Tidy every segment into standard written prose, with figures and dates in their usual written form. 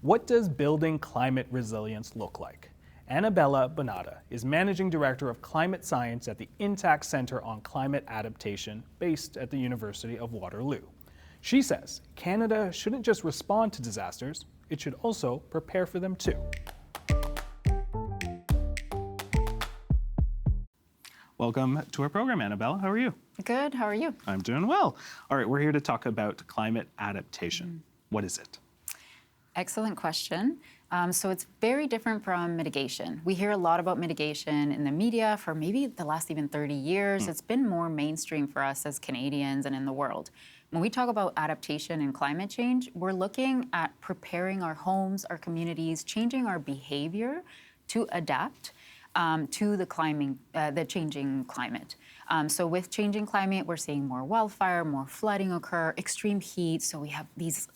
What does building climate resilience look like? Anabela Bonada is Managing Director of Climate Science at the Intact Center on Climate Adaptation, based at the University of Waterloo. She says Canada shouldn't just respond to disasters, it should also prepare for them too. Welcome to our program, Anabela. How are you? Good. How are you? I'm doing well. All right, we're here to talk about climate adaptation. What is it? Excellent question. So it's very different from mitigation. We hear a lot about mitigation in the media for maybe the last even 30 years. It's been more mainstream for us as Canadians and in the world. When we talk about adaptation and climate change, we're looking at preparing our homes, our communities, changing our behavior to adapt to the changing climate. So with changing climate, we're seeing more wildfire, more flooding occur, extreme heat. So we have these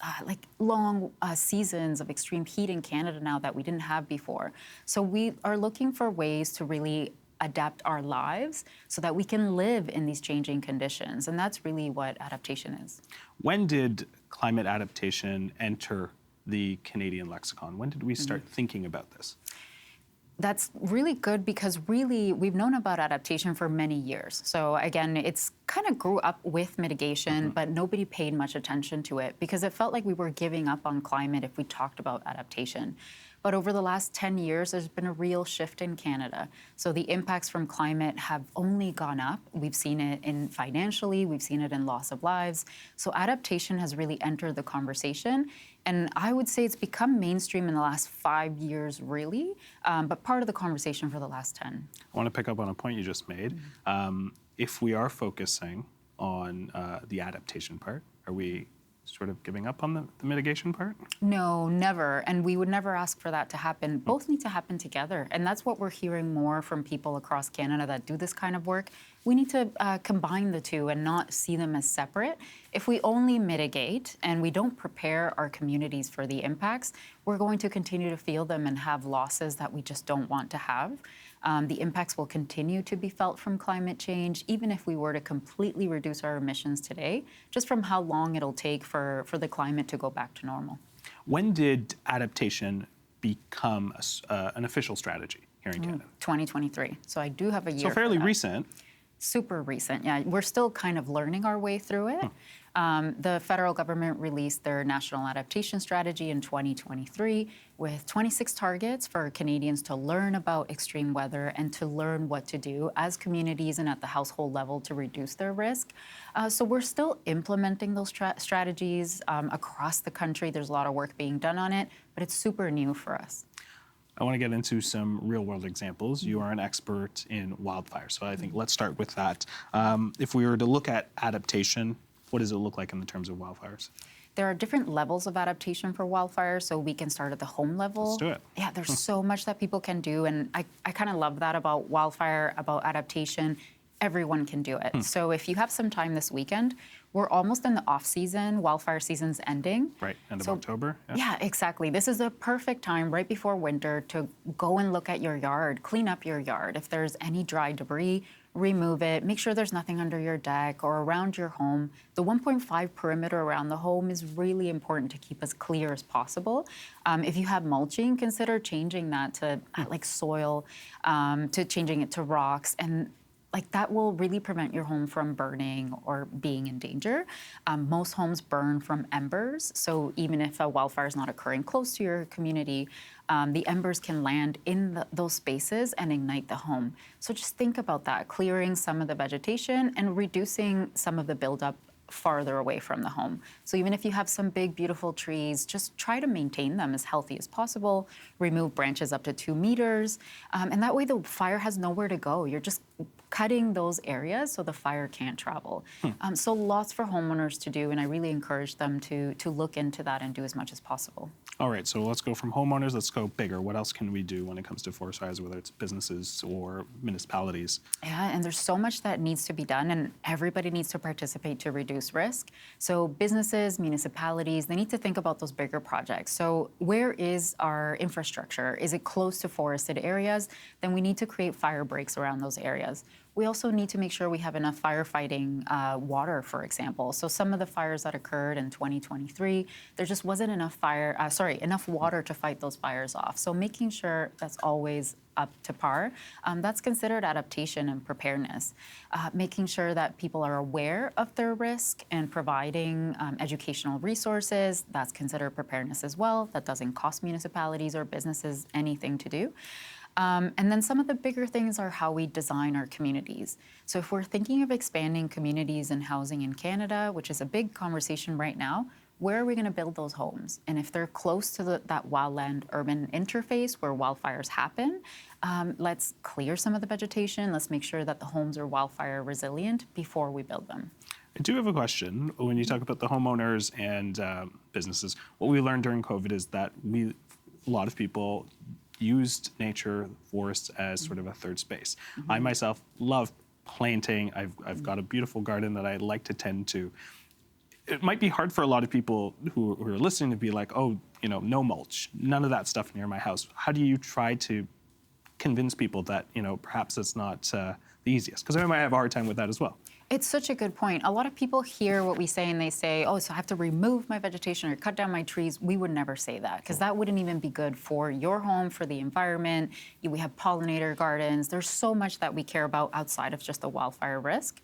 long seasons of extreme heat in Canada now that we didn't have before. So we are looking for ways to really adapt our lives so that we can live in these changing conditions. And that's really what adaptation is. When did climate adaptation enter the Canadian lexicon? When did we start thinking about this? That's really good because really we've known about adaptation for many years. So again, it's kind of grew up with mitigation, but nobody paid much attention to it because it felt like we were giving up on climate if we talked about adaptation. But over the last 10 years, there's been a real shift in Canada. So the impacts from climate have only gone up. We've seen it in financially, we've seen it in loss of lives. So adaptation has really entered the conversation. And I would say it's become mainstream in the last 5 years, really, but part of the conversation for the last 10. I want to pick up on a point you just made. If we are focusing on the adaptation part, are we sort of giving up on the mitigation part? No, never. And we would never ask for that to happen. Both need to happen together. And that's what we're hearing more from people across Canada that do this kind of work. We need to combine the two and not see them as separate. If we only mitigate and we don't prepare our communities for the impacts, we're going to continue to feel them and have losses that we just don't want to have. The impacts will continue to be felt from climate change, even if we were to completely reduce our emissions today, just from how long it'll take for the climate to go back to normal. When did adaptation become an official strategy here in Canada? 2023. So I do have a year. So fairly recent. Super recent, yeah. We're still kind of learning our way through it. The federal government released their National Adaptation Strategy in 2023 with 26 targets for Canadians to learn about extreme weather and to learn what to do as communities and at the household level to reduce their risk. So we're still implementing those strategies across the country. There's a lot of work being done on it, but it's super new for us. I want to get into some real-world examples. You are an expert in wildfire, so I think let's start with that. If we were to look at adaptation, what does it look like in the terms of wildfires? There are different levels of adaptation for wildfires, so we can start at the home level. Let's do it. Yeah, there's so much that people can do, and I kind of love that about wildfire, about adaptation. Everyone can do it. So if you have some time this weekend, we're almost in the off-season. Wildfire season's ending. Right, end of October. Yeah, exactly. This is the perfect time right before winter to go and look at your yard, clean up your yard. If there's any dry debris, remove it. Make sure there's nothing under your deck or around your home. The 1.5 perimeter around the home is really important to keep as clear as possible. If you have mulching, consider changing that to soil, to changing it to rocks, and that will really prevent your home from burning or being in danger. Most homes burn from embers, so even if a wildfire is not occurring close to your community, the embers can land in those spaces and ignite the home. So just think about that, clearing some of the vegetation and reducing some of the buildup farther away from the home. So even if you have some big, beautiful trees, just try to maintain them as healthy as possible. Remove branches up to 2 meters. And that way the fire has nowhere to go. You're just cutting those areas so the fire can't travel. So lots for homeowners to do, and I really encourage them to look into that and do as much as possible. All right, so let's go from homeowners, let's go bigger. What else can we do when it comes to forest fires, whether it's businesses or municipalities? Yeah, and there's so much that needs to be done, and everybody needs to participate to reduce risk. So businesses, municipalities, they need to think about those bigger projects. So where is our infrastructure? Is it close to forested areas? Then we need to create fire breaks around those areas. we also need to make sure we have enough firefighting water, for example. So some of the fires that occurred in 2023, there just wasn't enough enough water to fight those fires off. So making sure that's always up to par, that's considered adaptation and preparedness. Making sure that people are aware of their risk and providing educational resources, that's considered preparedness as well. That doesn't cost municipalities or businesses anything to do. And then some of the bigger things are how we design our communities. So if we're thinking of expanding communities and housing in Canada, which is a big conversation right now, where are we going to build those homes? And if they're close to that wildland-urban interface where wildfires happen, let's clear some of the vegetation. Let's make sure that the homes are wildfire resilient before we build them. I do have a question. When you talk about the homeowners and businesses, what we learned during COVID is that a lot of people used nature, forests as sort of a third space. I myself love planting. I've got a beautiful garden that I like to tend to. It might be hard for a lot of people who are listening to be like, oh, no mulch, none of that stuff near my house. How do you try to convince people that, perhaps it's not the easiest? Because I might have a hard time with that as well. It's such a good point. A lot of people hear what we say and they say, oh, so I have to remove my vegetation or cut down my trees. We would never say that because that wouldn't even be good for your home, for the environment. We have pollinator gardens. There's so much that we care about outside of just the wildfire risk.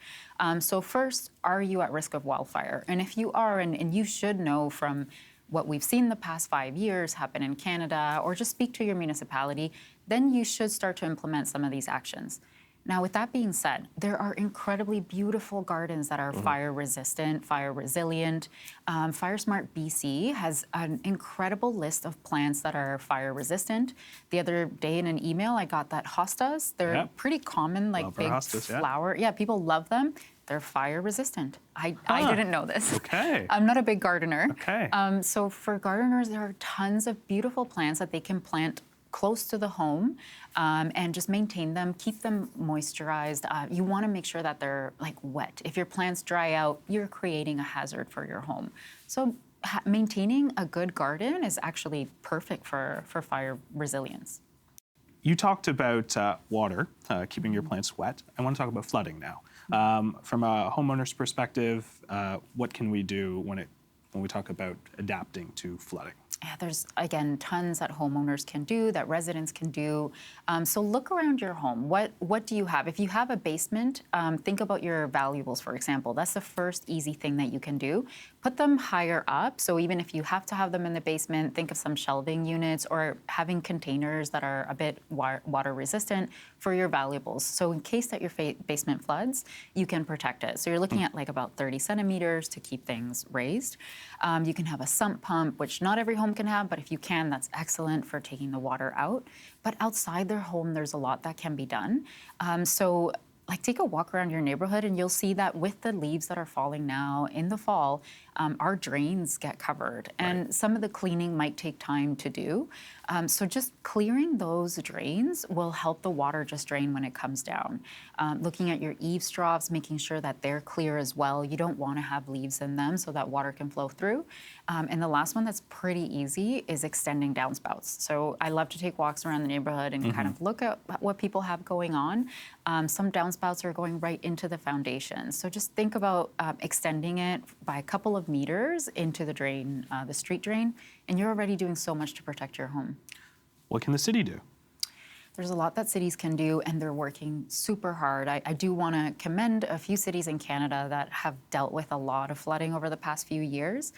So first, are you at risk of wildfire? And if you are, and you should know from what we've seen the past 5 years happen in Canada, or just speak to your municipality, then you should start to implement some of these actions. Now, with that being said, there are incredibly beautiful gardens that are fire resistant, fire resilient. FireSmart BC has an incredible list of plants that are fire resistant. The other day in an email, I got that hostas. They're pretty common, like big hostas, flower. Yeah, people love them. They're fire resistant. I didn't know this. Okay. I'm not a big gardener. Okay. So for gardeners, there are tons of beautiful plants that they can plant close to the home and just maintain them, keep them moisturized. You want to make sure that they're like wet. If your plants dry out, you're creating a hazard for your home. So maintaining a good garden is actually perfect for fire resilience. You talked about water, keeping your plants wet. I want to talk about flooding now. From a homeowner's perspective, what can we do when we talk about adapting to flooding? Yeah, there's, again, tons that homeowners can do, that residents can do. So look around your home. What do you have? If you have a basement, think about your valuables, for example. That's the first easy thing that you can do. Put them higher up. So even if you have to have them in the basement, think of some shelving units or having containers that are a bit water resistant for your valuables. So in case that your basement floods, you can protect it. So you're looking at like about 30 centimeters to keep things raised. You can have a sump pump, which not every home can have, but if you can, that's excellent for taking the water out. But outside their home, there's a lot that can be done. So like take a walk around your neighborhood and you'll see that with the leaves that are falling now in the fall, our drains get covered. And some of the cleaning might take time to do. So just clearing those drains will help the water just drain when it comes down. Looking at your eaves troughs, making sure that they're clear as well. You don't want to have leaves in them so that water can flow through. And the last one that's pretty easy is extending downspouts. So I love to take walks around the neighborhood and kind of look at what people have going on. Some downspouts are going right into the foundation. So just think about extending it by a couple of meters into the drain, the street drain, and you're already doing so much to protect your home. What can the city do? There's a lot that cities can do, and they're working super hard. I do want to commend a few cities in Canada that have dealt with a lot of flooding over the past few years.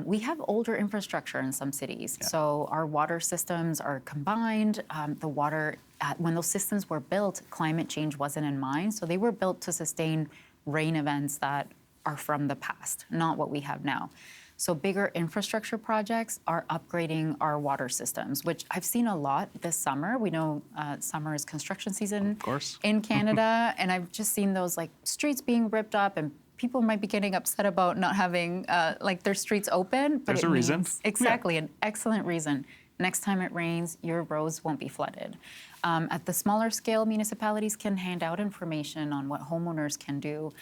We have older infrastructure in some cities, so our water systems are combined. The water, when those systems were built, climate change wasn't in mind, so they were built to sustain rain events that are from the past, not what we have now. So bigger infrastructure projects are upgrading our water systems, which I've seen a lot this summer. We know summer is construction season in Canada, and I've just seen those like streets being ripped up, and people might be getting upset about not having like their streets open. But there's a reason. Exactly, an excellent reason. Next time it rains, your roads won't be flooded. At the smaller scale, municipalities can hand out information on what homeowners can do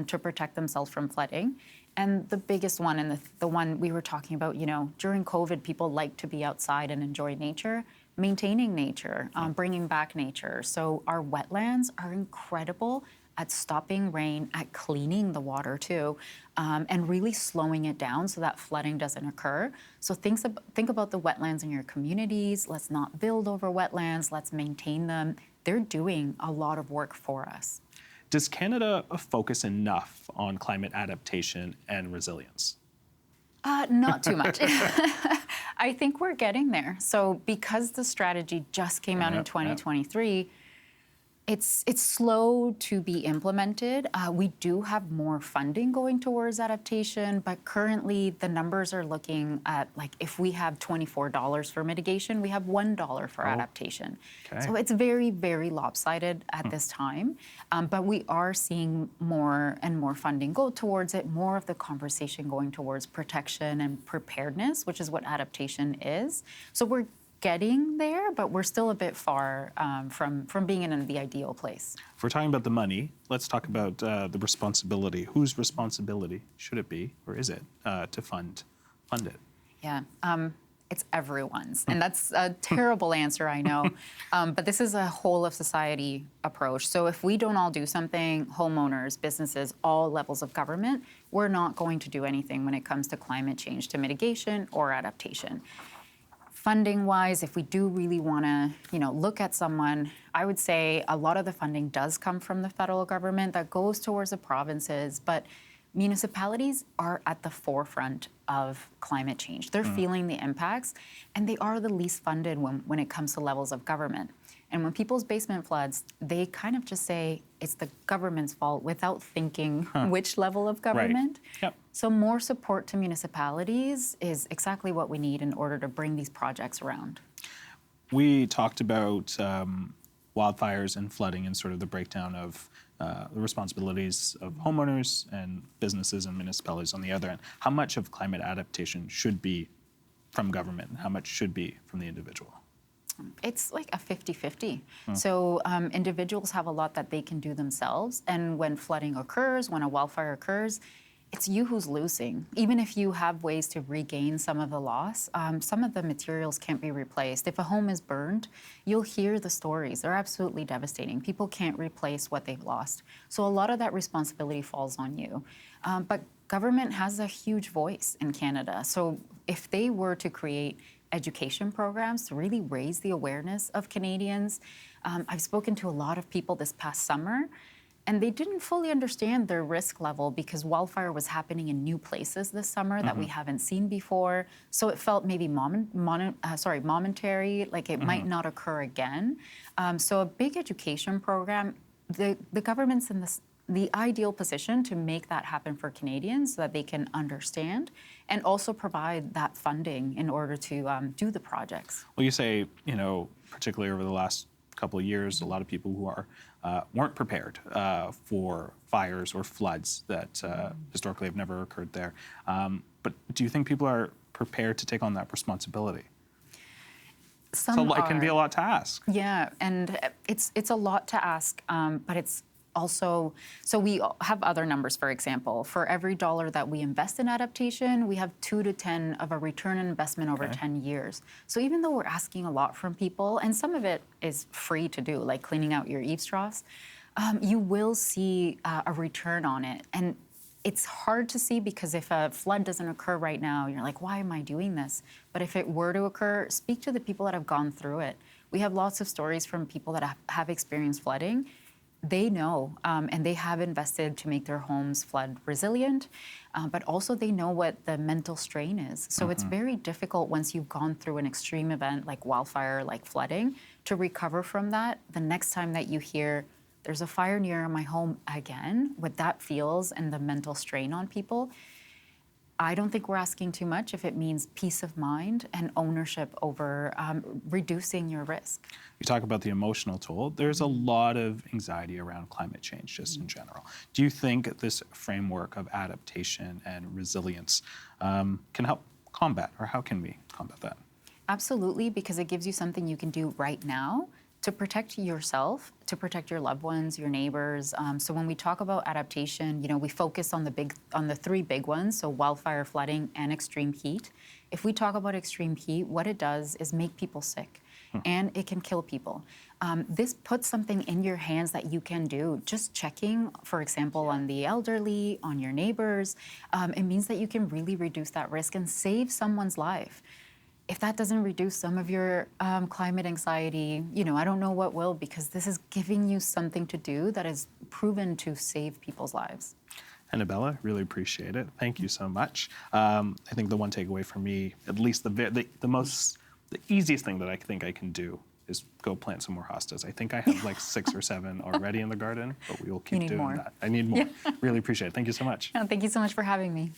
to protect themselves from flooding. And the biggest one, and the one we were talking about, during COVID, people like to be outside and enjoy nature, maintaining nature, bringing back nature. So our wetlands are incredible at stopping rain, at cleaning the water too, and really slowing it down so that flooding doesn't occur. So think about the wetlands in your communities. Let's not build over wetlands. Let's maintain them. They're doing a lot of work for us. Does Canada focus enough on climate adaptation and resilience? Not too much. I think we're getting there. So because the strategy just came out in 2023, it's slow to be implemented. We do have more funding going towards adaptation, but currently the numbers are looking at, like, if we have $24 for mitigation, we have $1 for adaptation. Okay. So it's very, very lopsided at this time. But we are seeing more and more funding go towards it, more of the conversation going towards protection and preparedness, which is what adaptation is. So we're getting there, but we're still a bit far from being in the ideal place. If we're talking about the money, let's talk about the responsibility. Whose responsibility should it be, or is it, to fund it? Yeah, it's everyone's. And that's a terrible answer, I know. But this is a whole of society approach. So if we don't all do something, homeowners, businesses, all levels of government, we're not going to do anything when it comes to climate change, to mitigation or adaptation. Funding-wise, if we do really want to, look at someone, I would say a lot of the funding does come from the federal government that goes towards the provinces, but municipalities are at the forefront of climate change. They're feeling the impacts, and they are the least funded when it comes to levels of government. And when people's basement floods, they kind of just say it's the government's fault without thinking which level of government. Right. Yep. So more support to municipalities is exactly what we need in order to bring these projects around. We talked about wildfires and flooding and sort of the breakdown of the responsibilities of homeowners and businesses and municipalities on the other end. How much of climate adaptation should be from government and how much should be from the individual? It's like a 50-50. So individuals have a lot that they can do themselves. And when flooding occurs, when a wildfire occurs, it's you who's losing. Even if you have ways to regain some of the loss, some of the materials can't be replaced. If a home is burned, you'll hear the stories. They're absolutely devastating. People can't replace what they've lost. So a lot of that responsibility falls on you. But government has a huge voice in Canada. So if they were to create education programs to really raise the awareness of Canadians. I've spoken to a lot of people this past summer, and they didn't fully understand their risk level because wildfire was happening in new places this summer that we haven't seen before. So it felt maybe momentary, like it might not occur again. So a big education program, the government's in the ideal position to make that happen for Canadians so that they can understand and also provide that funding in order to do the projects. Well, you say, particularly over the last couple of years, a lot of people who weren't prepared for fires or floods that historically have never occurred there. But do you think people are prepared to take on that responsibility? It can be a lot to ask. Yeah, and it's a lot to ask, but it's also, so we have other numbers, for example. For every dollar that we invest in adaptation, we have 2 to 10 of a return on investment over 10 years. So even though we're asking a lot from people, and some of it is free to do, like cleaning out your eaves troughs, you will see a return on it. And it's hard to see because if a flood doesn't occur right now, you're like, why am I doing this? But if it were to occur, speak to the people that have gone through it. We have lots of stories from people that have experienced flooding. They know, and they have invested to make their homes flood resilient, but also they know what the mental strain is. So it's very difficult once you've gone through an extreme event like wildfire, like flooding, to recover from that. The next time that you hear, there's a fire near my home again, what that feels and the mental strain on people, I don't think we're asking too much if it means peace of mind and ownership over reducing your risk. You talk about the emotional toll. There's a lot of anxiety around climate change just in general. Do you think this framework of adaptation and resilience can help combat, or how can we combat that? Absolutely, because it gives you something you can do right now to protect yourself, to protect your loved ones, your neighbors. So when we talk about adaptation, we focus on the three big ones, so wildfire, flooding, and extreme heat. If we talk about extreme heat, what it does is make people sick, and it can kill people. This puts something in your hands that you can do. Just checking, for example, on the elderly, on your neighbors, it means that you can really reduce that risk and save someone's life. If that doesn't reduce some of your climate anxiety, I don't know what will, because this is giving you something to do that is proven to save people's lives. Anabela, really appreciate it. Thank you so much. I think the one takeaway for me, at least the easiest thing that I think I can do is go plant some more hostas. I think I have like 6 or 7 already in the garden, but we will keep doing that. I need more. Really appreciate it. Thank you so much. No, thank you so much for having me.